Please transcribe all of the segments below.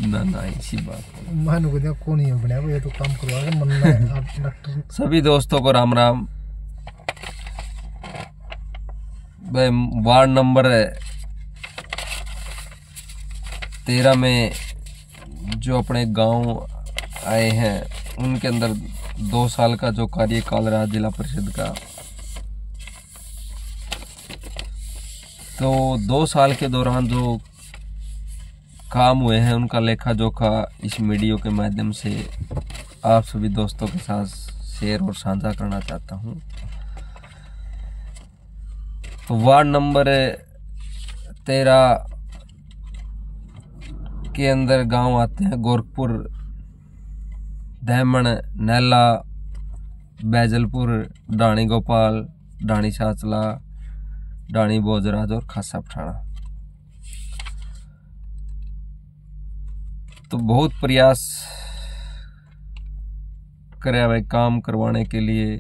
ना ना इसी बात मान को कौन ही बना ये तो काम करवा मन डॉक्टर। सभी दोस्तों को राम राम। भाई वार्ड नंबर 13 में जो अपने गांव आए हैं उनके अंदर 2 साल का जो कार्यकाल रहा जिला परिषद का, तो 2 साल के दौरान जो काम हुए हैं उनका लेखा जोखा इस वीडियो के माध्यम से आप सभी दोस्तों के साथ शेयर और साझा करना चाहता हूं। तो वार्ड नंबर 13 के अंदर गांव आते हैं गोरखपुर, दहमन, नैला, बैजलपुर, डाणी गोपाल, डाणी साचला, डाणी भोजराज और खासा पठाना। तो बहुत प्रयास करे भाई काम करवाने के लिए,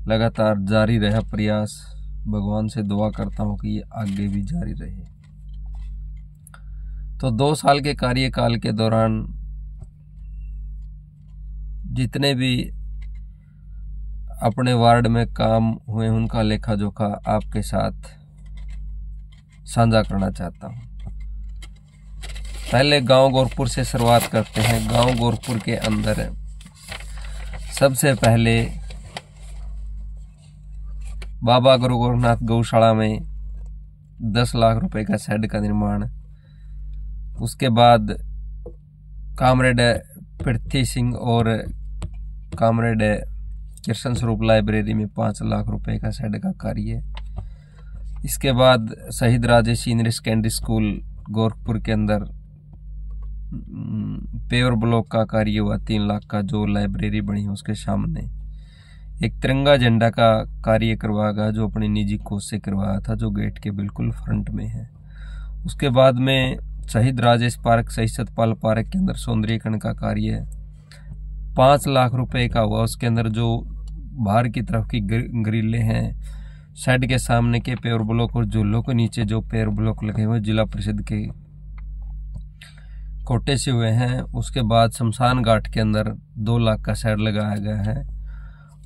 लगातार जारी रहा प्रयास। भगवान से दुआ करता हूं कि ये आगे भी जारी रहे। तो 2 साल के कार्यकाल के दौरान जितने भी अपने वार्ड में काम हुए उनका लेखा जोखा आपके साथ साझा करना चाहता हूं। पहले गांव गोरखपुर से शुरुआत करते हैं। गांव गोरखपुर के अंदर सबसे पहले बाबा गुरु गोरखनाथ गौशाला में 10 लाख रुपए का शेड का निर्माण। उसके बाद कामरेड पृथ्वी सिंह और कामरेड कृष्ण स्वरूप लाइब्रेरी में 5 लाख रुपए का शेड का कार्य। इसके बाद शहीद Rajesh senior secondary school Gorakhpur के अंदर पेवर ब्लॉक का कार्य हुआ 3 लाख का, जो लाइब्रेरी बनी उसके सामने। एक तिरंगा झंडा का कार्य करवाया गया जो अपनी निजी कोष से करवाया था, जो गेट के बिल्कुल फ्रंट में है। उसके बाद में शहीद राजेश पार्क, शहीद सतपाल पार्क के अंदर सौंदर्यीकरण का कार्य 5 लाख रुपए का हुआ। उसके अंदर जो बाहर की तरफ की ग्रिलें हैं, शेड के सामने के पेवर ब्लॉक और झूलों के नीचे जो पेवर ब्लॉक लगे हुए जिला परिषद के कोटे से हुए हैं। उसके बाद शमशान घाट के अंदर 2 लाख का शेड लगाया गया है।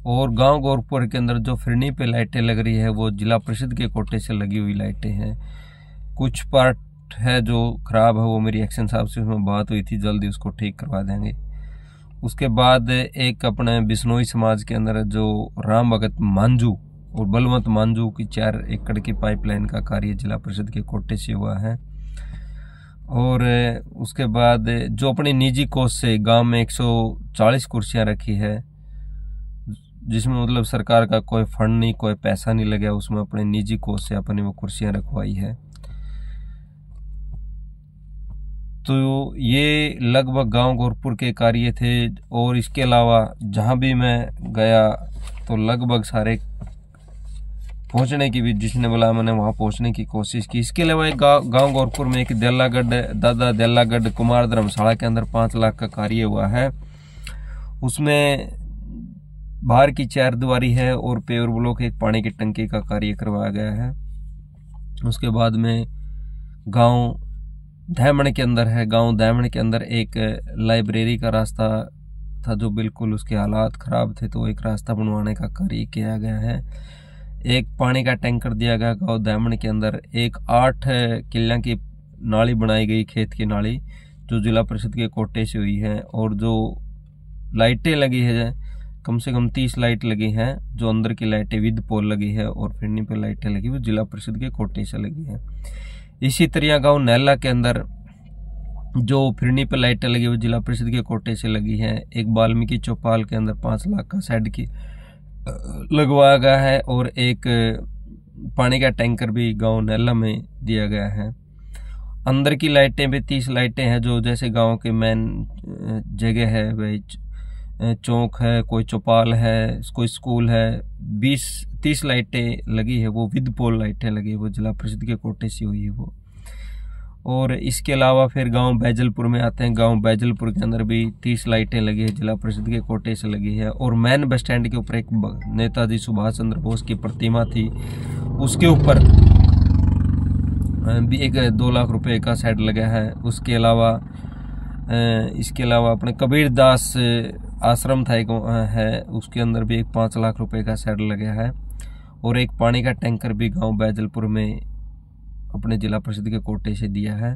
और गांव गोरखपुर के अंदर जो फिरनी पे लाइटें लग रही है वो जिला परिषद के कोटे से लगी हुई लाइटें हैं। कुछ पार्ट है जो खराब है, वो मेरी एक्शन साहब से उसमें बात हुई थी, जल्दी उसको ठीक करवा देंगे। उसके बाद एक अपने बिश्नोई समाज के अंदर जो राम भगत मांझू और बलवंत मांझू की 4 एकड़ की पाइपलाइन का कार्य जिला परिषद के कोटे से हुआ है। और उसके बाद जो अपनी निजी कोष से गांव में 140 कुर्सियां रखी है, जिसमें मतलब सरकार का कोई फंड नहीं, कोई पैसा नहीं लगा, उसमें अपने निजी कोष से अपनी वो कुर्सियां रखवाई है। तो ये लगभग गांव गोरखपुर के कार्य थे। और इसके अलावा जहां भी मैं गया तो लगभग सारे पहुंचने की भी, जिसने बोला मैंने वहां पहुंचने की कोशिश की। इसके अलावा एक गांव गोरखपुर में एक देलागढ़, दादा देलागढ़ कुमार धर्मशाला के अंदर 5 लाख का कार्य हुआ है। उसमें बाहर की 4 दीवारी है और पेवर ब्लॉक एक पानी की टंकी का कार्य करवाया गया है। उसके बाद में गांव दहमन के अंदर है। गांव दहमन के अंदर एक लाइब्रेरी का रास्ता था जो बिल्कुल उसके हालात खराब थे, तो एक रास्ता बनवाने का कार्य किया गया है। एक पानी का टैंकर दिया गया गांव दहमन के अंदर। एक 8 किल्लियां की नाली बनाई गई, खेत की नाली, जो जिला परिषद के कोटे से हुई है। और जो लाइटें लगी है, कम से कम 30 लाइट लगी हैं, जो अंदर की लाइटें विद पोल लगी है और फिरनी पे लाइटें लगी वो जिला परिषद के कोटे से लगी है। इसी तरह गांव नैला के अंदर जो फिरनी पे लाइटें लगी वो जिला परिषद के कोटे से लगी है। एक वाल्मीकि चौपाल के अंदर 5 लाख का शेड की लगवाया गया है। और एक पानी का टैंकर भी गांव नैला में दिया गया है। अंदर की लाइटें भी 30 लाइटें हैं, जो जैसे गांव के मेन जगह है, वही चौक है, कोई चौपाल है, कोई स्कूल है, 20-30 लाइटें लगी है, वो विद पोल लाइटें लगी है, वो जिला परिषद के कोटे से हुई है वो। और इसके अलावा फिर गांव बैजलपुर में आते हैं। गांव बैजलपुर के अंदर भी 30 लाइटें लगी है, जिला परिषद के कोटे से लगी है। और मेन बस स्टैंड के ऊपर एक नेताजी सुभाष चंद्र बोस की प्रतिमा थी, उसके ऊपर भी एक 2 लाख रुपए का शेड लगा है। इसके अलावा अपने कबीरदास आश्रम था एक है, उसके अंदर भी एक 5 लाख रुपए का शेड लगा है। और एक पानी का टैंकर भी गांव बैजलपुर में अपने जिला परिषद के कोटे से दिया है।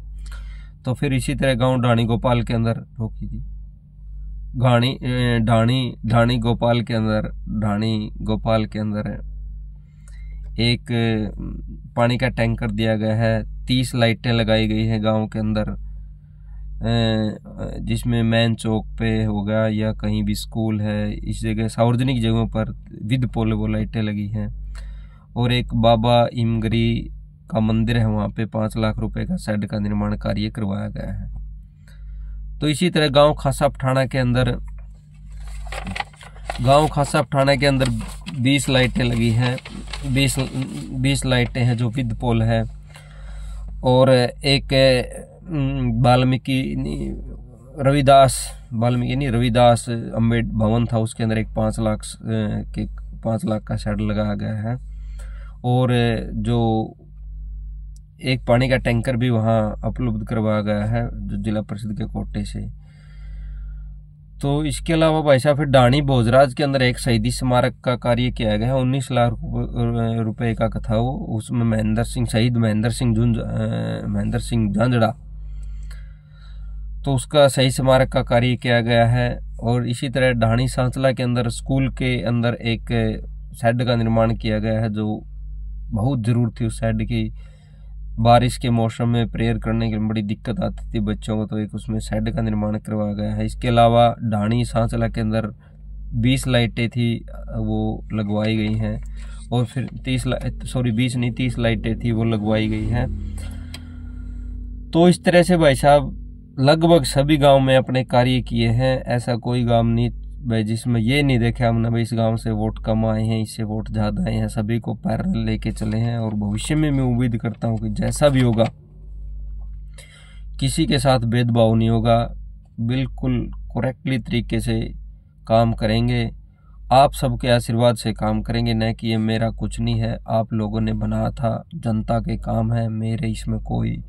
तो फिर इसी तरह गांव ढाणी गोपाल के अंदर रोकी थी ढाणी गोपाल के अंदर एक पानी का टैंकर दिया गया है। 30 लाइटें लगाई गई है गांव के अंदर, जिसमें मेन चौक पे होगा या कहीं भी स्कूल है, इस जगह सार्वजनिक जगहों पर विद पोल वो लाइटें लगी हैं। और एक बाबा इमगरी का मंदिर है, वहाँ पे 5 लाख रुपए का शेड का निर्माण कार्य करवाया गया है। तो इसी तरह गांव खासा पठाना के अंदर 20 लाइटें लगी हैं। 20 लाइटें हैं जो विद पोल है। और एक रविदास अम्बेड भवन था, उसके अंदर एक 5 लाख का शेड लगाया गया है। और जो एक पानी का टैंकर भी वहाँ उपलब्ध करवाया गया है जो जिला परिषद के कोटे से। तो इसके अलावा भाई साहब फिर ढाणी भोजराज के अंदर एक शहीदी स्मारक का कार्य किया गया है। 19 लाख रुपए का था वो। उसमें शहीद महेंद्र सिंह झांझड़ा, तो उसका सही स्मारक का कार्य किया गया है। और इसी तरह ढाणी सांचला के अंदर स्कूल के अंदर एक शेड का निर्माण किया गया है, जो बहुत जरूरत थी उस शेड की। बारिश के मौसम में प्रेयर करने की बड़ी दिक्कत आती थी बच्चों को, तो एक उसमें शेड का निर्माण करवाया गया है। इसके अलावा ढाणी सांचला के अंदर 20 लाइटें थी वो लगवाई गई हैं। और फिर 30 लाइटें थी वो लगवाई गई हैं। तो इस तरह से भाई साहब लगभग सभी गांव में अपने कार्य किए हैं। ऐसा कोई गांव नहीं भाई जिसमें ये नहीं देखा हमने भाई इस गांव से वोट कम आए हैं, इससे वोट ज़्यादा आए हैं। सभी को पैरेलल लेके चले हैं। और भविष्य में मैं उम्मीद करता हूँ कि जैसा भी होगा किसी के साथ भेदभाव नहीं होगा, बिल्कुल करेक्टली तरीके से काम करेंगे। आप सबके आशीर्वाद से काम करेंगे, न कि ये मेरा कुछ नहीं है, आप लोगों ने बनाया था, जनता के काम है, मेरे इसमें कोई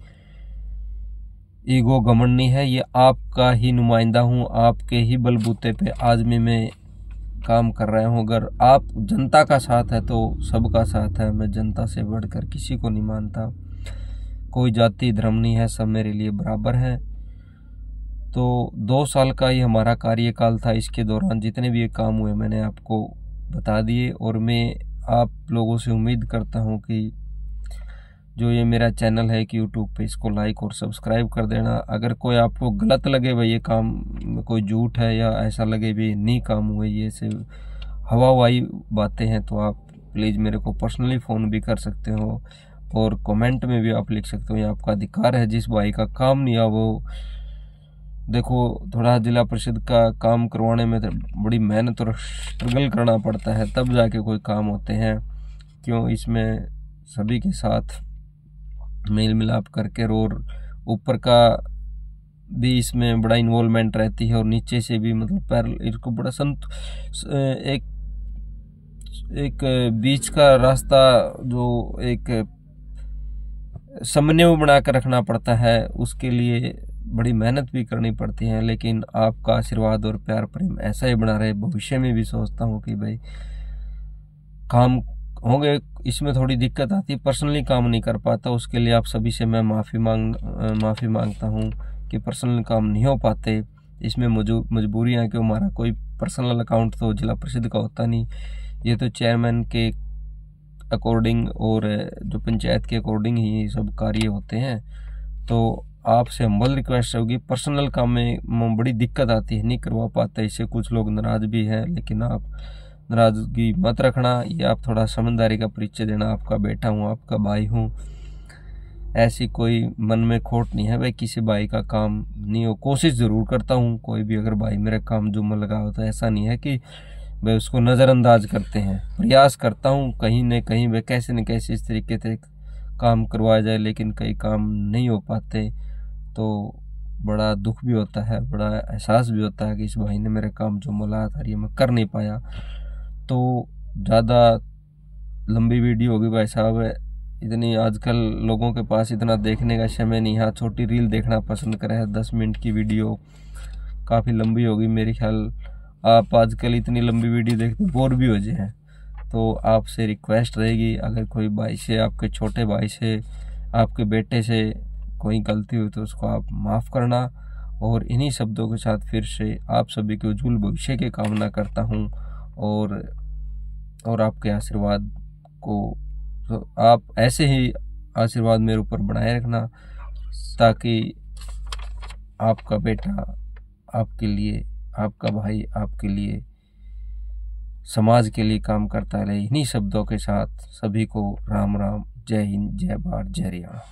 ईगो घमंड नहीं है। ये आपका ही नुमाइंदा हूँ, आपके ही बलबूते पे आज मैं काम कर रहा हूँ। अगर आप जनता का साथ है तो सबका साथ है। मैं जनता से बढ़कर किसी को नहीं मानता, कोई जाति धर्म नहीं है, सब मेरे लिए बराबर है। तो 2 साल का ही हमारा कार्यकाल था। इसके दौरान जितने भी ये काम हुए मैंने आपको बता दिए। और मैं आप लोगों से उम्मीद करता हूँ कि जो ये मेरा चैनल है कि यूट्यूब पे इसको लाइक और सब्सक्राइब कर देना। अगर कोई आपको गलत लगे भाई ये काम कोई झूठ है या ऐसा लगे भी नहीं काम हुए, ये से हवाई बातें हैं, तो आप प्लीज़ मेरे को पर्सनली फ़ोन भी कर सकते हो और कमेंट में भी आप लिख सकते हो। ये आपका अधिकार है। जिस भाई का काम नहीं है वो देखो, थोड़ा जिला परिषद का काम करवाने में तो बड़ी मेहनत और स्ट्रगल करना पड़ता है, तब जाके कोई काम होते हैं। क्यों, इसमें सभी के साथ मेल मिलाप करके और ऊपर का भी इसमें बड़ा इन्वॉल्वमेंट रहती है और नीचे से भी मतलब पैरेलल इसको बड़ा एक बीच का रास्ता जो एक समन्वय बना कर रखना पड़ता है, उसके लिए बड़ी मेहनत भी करनी पड़ती है। लेकिन आपका आशीर्वाद और प्यार प्रेम ऐसा ही बना रहे। भविष्य में भी सोचता हूँ कि भाई काम होंगे, इसमें थोड़ी दिक्कत आती है, पर्सनली काम नहीं कर पाता, उसके लिए आप सभी से मैं माफ़ी मांगता हूँ कि पर्सनल काम नहीं हो पाते। इसमें मजबूरियाँ कि हमारा कोई पर्सनल अकाउंट तो जिला परिषद का होता नहीं, ये तो चेयरमैन के अकॉर्डिंग और जो पंचायत के अकॉर्डिंग ही सब कार्य होते हैं। तो आपसे हम्बल रिक्वेस्ट होगी, पर्सनल काम में बड़ी दिक्कत आती है, नहीं करवा पाते। इससे कुछ लोग नाराज़ भी हैं, लेकिन आप नाराज़गी मत रखना। ये आप थोड़ा समझदारी का परिचय देना। आपका बेटा हूँ, आपका भाई हूँ, ऐसी कोई मन में खोट नहीं है भाई किसी भाई का काम नहीं हो। कोशिश ज़रूर करता हूँ, कोई भी अगर भाई मेरे काम जुम्मन लगा होता है, ऐसा नहीं है कि भाई उसको नज़रअंदाज करते हैं। प्रयास करता हूँ कहीं न कहीं भाई कैसे न कैसे इस तरीके से काम करवाया जाए, लेकिन कई काम नहीं हो पाते तो बड़ा दुख भी होता है, बड़ा एहसास भी होता है कि इस भाई ने मेरे काम जो मुलाया था ये मैं कर नहीं पाया। तो ज़्यादा लंबी वीडियो होगी भाई साहब, इतनी आजकल लोगों के पास इतना देखने का समय नहीं। हाँ, छोटी रील देखना पसंद करे है, 10 मिनट की वीडियो काफ़ी लंबी होगी मेरे ख्याल। आप आजकल इतनी लंबी वीडियो देखते बोर भी हो जाए हैं। तो आपसे रिक्वेस्ट रहेगी, अगर कोई भाई से, आपके छोटे भाई से, आपके बेटे से कोई गलती हुई तो उसको आप माफ़ करना। और इन्हीं शब्दों के साथ फिर से आप सभी के उज्जवल भविष्य की कामना करता हूँ। और आपके आशीर्वाद को, तो आप ऐसे ही आशीर्वाद मेरे ऊपर बनाए रखना, ताकि आपका बेटा आपके लिए, आपका भाई आपके लिए, समाज के लिए काम करता रहे। इन्हीं शब्दों के साथ सभी को राम राम, जय हिंद, जय भारत, जय हरियाणा।